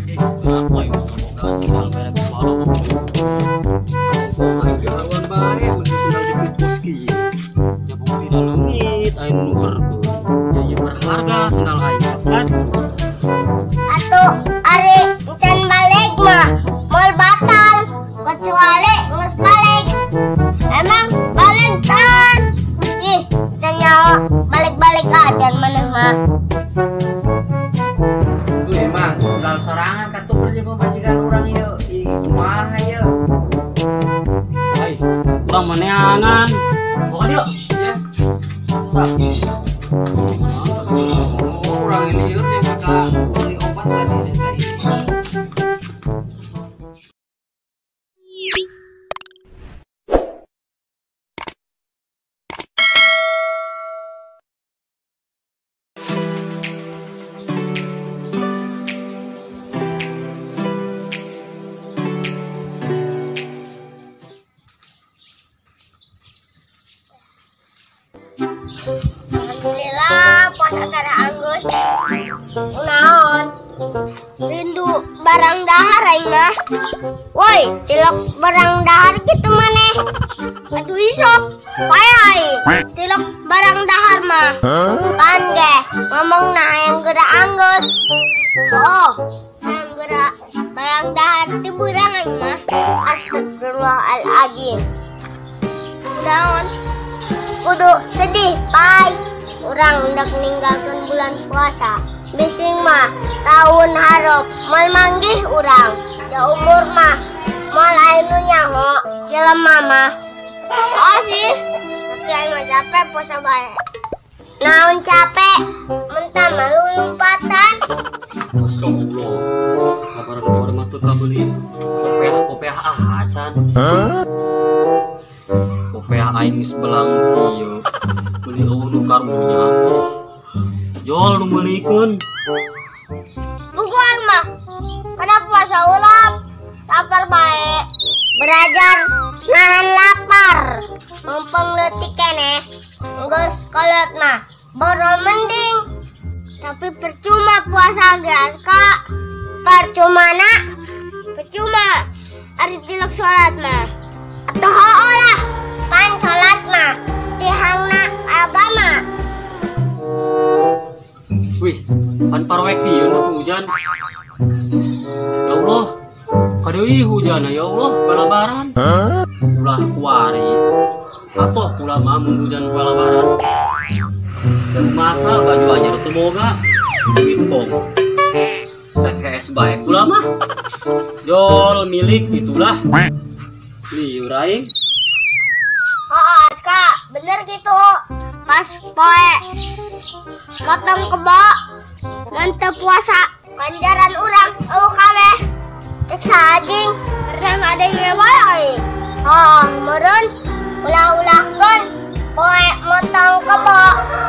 Kenapa yang ngomong sendal merek walau gawan bae mesti sendal jepit boski. jabuk tidak leungit aing nukerkeun. Jadi berharga sendal aing kan. Atuh ari encan balik mah moal batal kecuali geus balik. Emang balik kan? Ih, encan nyawa balik-balik aja maneh mah. Tuh emang sendal sorangan katuker jeung pamajikan urang ieu. Ih, kumaha ieu? Hai, kurang maneangan. Pokoknya ya. Urang lieur nya maka beli obat tadi. Alhamdulillah puasa tara Agus. Naon? Rindu barang dahar aing mah. Woi, tilok barang dahar kitu maneh. Atuh isop, bae aing. Tilok barang dahar mah. Pan ge, ngomongna hayang geura Anggus. Oh, hayang geura barang dahar ti burang aing mah. Astagfirullahaladzim. Naon? Kudu sedih, pai. Urang hendak ninggalkan bulan puasa. Bising mah tahun harap mal manggih urang. Ya umur mah mal anu nyaho jelema mah. Oh sih, tapi aing mah capek puasa bae. Naon capek? Mentah malu lompatan. Masya Allah. Kabar mah teu kabeli. Kopeah acan. Kopeah aing geus belang kieu. Beli eueuh nu karunya. Jol nu meulikeun. Bukuan mah. Kada puasa ulang. Sabar bae. Belajar nahan lapar. Mumpung leutik keneh. Geus kolot mah boro mending. Tapi percuma puasa geus Kak. Percuma. Ari tilok salat mah. Atuh heuh lah. Pan salat mah tihangna agama. Wih, pan parwek ieu nu hujan. Ya Allah, kadeui hujan ya Allah, balabaran. Ulah kuari. Atoh kula mah mun hujan balabaran. Dan masa baju anyar teu boga. Bitpong. TKS bae kula mah. Jol milik itulah. Liur aing. Oh, Kak, bener gitu. Pas poe motong kebo nanti puasa ganjaran urang kabeh cek sajing pernah ada yang wae. Oh, meureun ulah-ulahkeun poe motong kebo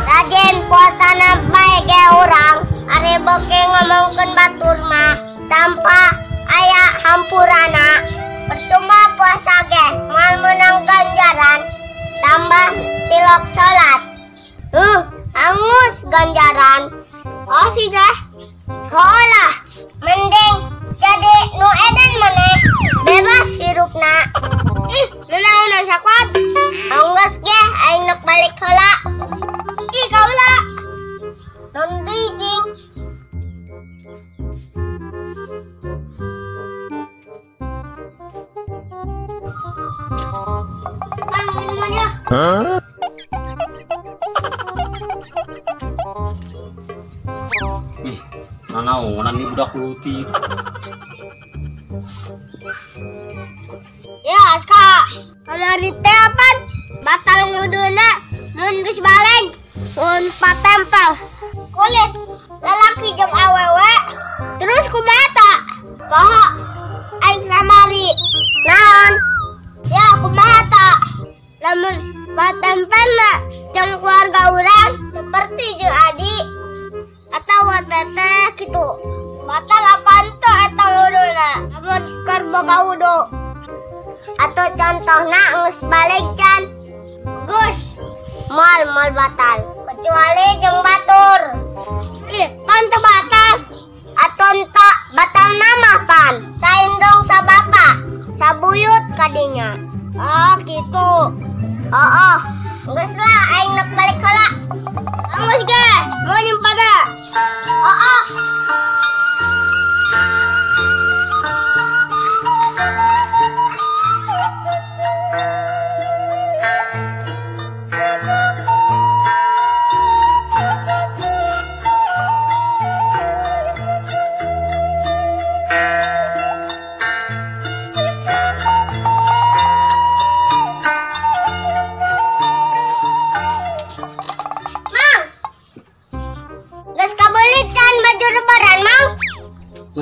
rajin puasana bae ge urang are beuke ngomongkeun batur mah tanpa aya hampurana. Percuma puasa ge moal menang ganjaran tambah tilok salat. Angus ganjaran. Oh sih dah. Holah, mending jadi nu edan maneh. Bebas hirupna. Ih, nanaon sakwat. Anggus ge aing nok balik heula. Ih, kaula. Non bijing. Bangun mana? Ih, nanaonan nih budak leutik. Ya, Kak. Kalau rite apaan? Batal nguduna mun geus baleng. Mun patempel kulit lalaki jeung awewe. Terus kumaha? Poho aing ramari. Naon? Ya, kumaha ta? Lamun patempel mah jeung keluarga urang seperti jeung adi atau teteh gitu. Batal apaan tuh eta wuduna? Lamun keur boga wudu. Atau contohnya nges balik can Gus mal batal kecuali jeung batur. Ih, kan teu batal atau tak batal nama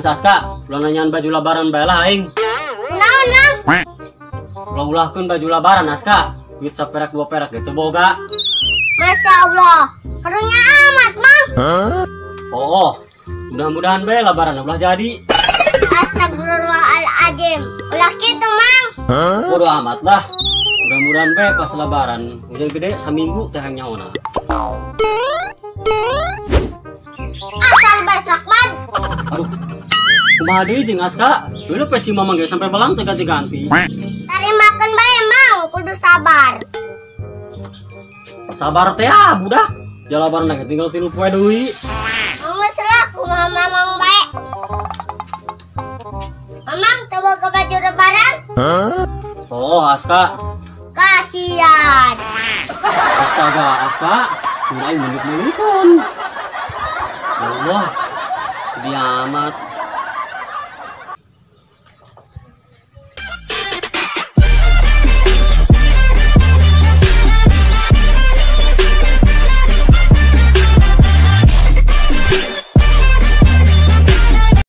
Aska, ulah nanyaan baju lebaran bae lah aing. Naon, Mang? Ulah-ulahkeun baju lebaran Aska. Duit saperak 2 perak gitu boga. Masya Allah, karunya amat, Mang. Oh, mudah-mudahan bae lebaran ulah jadi. Astagfirullahaladzim. Ulah gitu, Mang. Bodo amat lah. Mudah-mudahan bae pas lebaran hujan gede saminggu teh nyaona. Asal besok, Mang. Aduh. Kumaha deui jeung Aska? Dulu peci mamang ge sampai belang teh ganti-ganti. Tari makan bae, Mang. Kudu sabar. Sabar teh budak. Jalabaran lagi tinggal 3 poe deui. Geus lah, kumaha mamang bae. Mamang, coba ke baju lebaran. Oh, Aska. Kasian. Aska. Mulai menit-menitkan. Ya Allah, sedih amat.